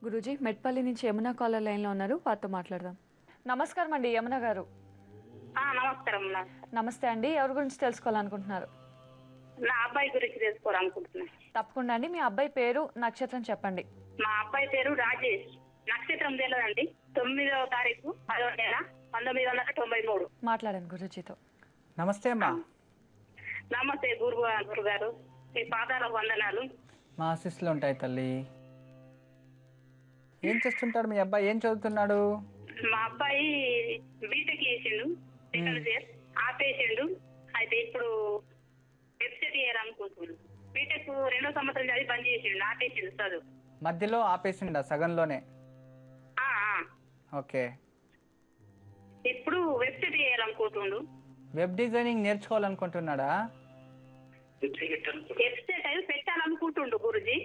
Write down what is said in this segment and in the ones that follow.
గురూజీ మెట్పల్లి నుంచి యమున కాలర్ లైన్లో ఉన్నారు, వారితో మాట్లాడదాం. నమస్కారం అండి యమున గారు. నమస్కారం. నమస్తే అండి, ఎవరి గురించి తెలుసుకోవాలనుకుంటున్నారు? నా అబ్బాయి గురించి తెలుసుకోవాలనుకుంటున్నా. తప్పకుండా అండి, మీ అబ్బాయి పేరు నక్షత్రం చెప్పండి. మా అబ్బాయి పేరు రాజేష్. నక్షత్రం తెలియదండి. 9వ తారీఖు 10వ నెల 1993. మాట్లాడండి గురూజీతో. నమస్తే అమ్మా. నమస్తే గురుగారు, మీ పాదాలకు వందనాలు. మా ఆశీస్సులు ఉంటాయి తల్లి. ఏం చేస్తుంటాడు మీ అబ్బాయి, ఏం చదువుతున్నాడు? మా అబ్బాయి బీటెక్ చేసిండు, సెకండ్ ఇయర్ ఆపేసిండు. అయితే ఇప్పుడు వెబ్సైట్ చేయాలనుకుంటున్నాడు. బీటెక్ 2వ సంవత్సరం చదివి బంద్ చేసిండు, ఆపేసిండు చదువు. మధ్యలో ఆపేసిండా? సగంలోనే? ఓకే. ఇప్పుడు వెబ్సైట్ చేయాలనుకుంటుండు. వెబ్ డిజైనింగ్ నేర్చుకోవాలనుకుంటున్నాడా? వెబ్సైట్ అవి పెట్టాలనుకుంటుండు గురుజీ.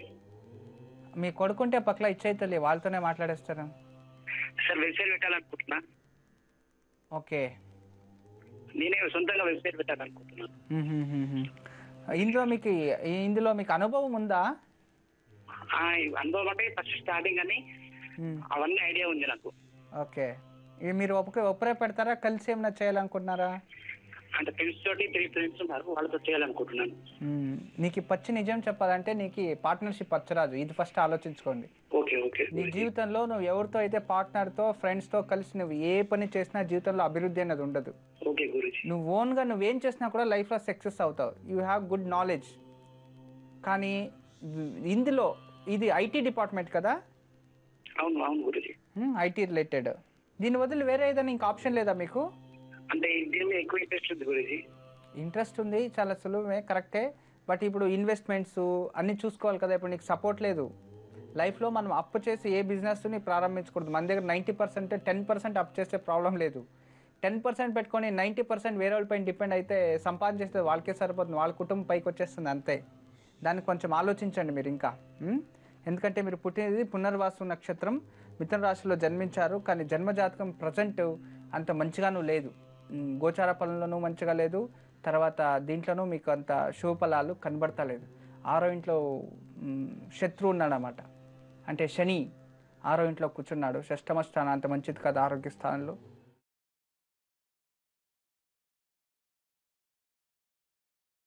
మీ కొడుకుంటే పక్కల ఇచ్చేయి తల్లి, వాళ్ళతోనే మాట్లాడేస్తారు. సార్ వెబ్సైట్ పెట్టాలనుకుంటున్నా. ఓకే. నేనే సొంతంగా వెబ్సైట్ పెట్టాలనుకుంటున్నా. ఇందులో మీకు అనుభవం ఉందా? అనుభవం అంటే ఫస్ట్ స్టార్టింగ్ అని అవన్నీ ఐడియా ఉంది నాకు. ఓకే. ఇవి మీరు ఒక్కరే పెడతారా, కలిసి ఏమైనా చేయాలనుకుంటున్నారా? అంటే ఫ్రెండ్స్ తోటి 3 ఫ్రెండ్స్ ఉన్నారు, వాళ్ళతో చేయాలనుకుంటున్నాను. నీకు పచ్చి నిజం చెప్పాలంటే నీకు పార్ట్నర్షిప్ పచ్చరాజు, ఇది ఫస్ట్ ఆలోచించుకోండి. Okay okay. నీ జీవితంలో నువ్వు ఎవరితో అయితే పార్ట్నర్తో ఫ్రెండ్స్తో కలిసి నువ్వు ఏ పని చేసినా జీవితంలో అభివృద్ధి అనేది ఉండదు. ఓకే గురూజీ. నువ్వు ఓన్గా నువ్వేం చేసినా కూడా లైఫ్లో సక్సెస్ అవుతావు. You have good knowledge. కానీ ఇందులో ఇది ఐటీ డిపార్ట్మెంట్ కదా? అవును అవును గురూజీ. IT related. దీని వదిలి వేరే ఏదైనా ఇంకా ఆప్షన్ లేదా మీకు? అంటే దీని మీద ఎక్కువ ఇంట్రెస్ట్ ఉంది గురూజీ. ఇంట్రెస్ట్ ఉంది, చాలా సులువే, కరెక్టే. బట్ ఇప్పుడు ఇన్వెస్ట్మెంట్స్ అన్నీ చూసుకోవాలి కదా. ఇప్పుడు నీకు సపోర్ట్ లేదు. లైఫ్లో మనం అప్పు చేసి ఏ బిజినెస్ని ప్రారంభించకూడదు. మన దగ్గర 90% 10% అప్పు చేస్తే ప్రాబ్లం లేదు. 10% పెట్టుకొని 90% వేరే వాళ్ళపైన డిపెండ్ అయితే సంపాదన చేస్తే వాళ్ళకే సరిపోతుంది, వాళ్ళ కుటుంబం పైకి వచ్చేస్తుంది అంతే. దాన్ని కొంచెం ఆలోచించండి మీరు ఇంకా. ఎందుకంటే మీరు పుట్టినది పునర్వాసు నక్షత్రం, మిథున రాశిలో జన్మించారు. కానీ జన్మజాతకం ప్రజెంట్ అంత మంచిగానూ లేదు. గోచార ఫలంలోనూ మంచిగా లేదు, తర్వాత దీంట్లోనూ మీకు అంత శుభఫలాలు కనబడతలేదు. 6వ ఇంట్లో శత్రువు ఉన్నాడనమాట. అంటే శని 6వ ఇంట్లో కూర్చున్నాడు. షష్టమ స్థానం అంత మంచిది కాదు ఆరోగ్య స్థానంలో.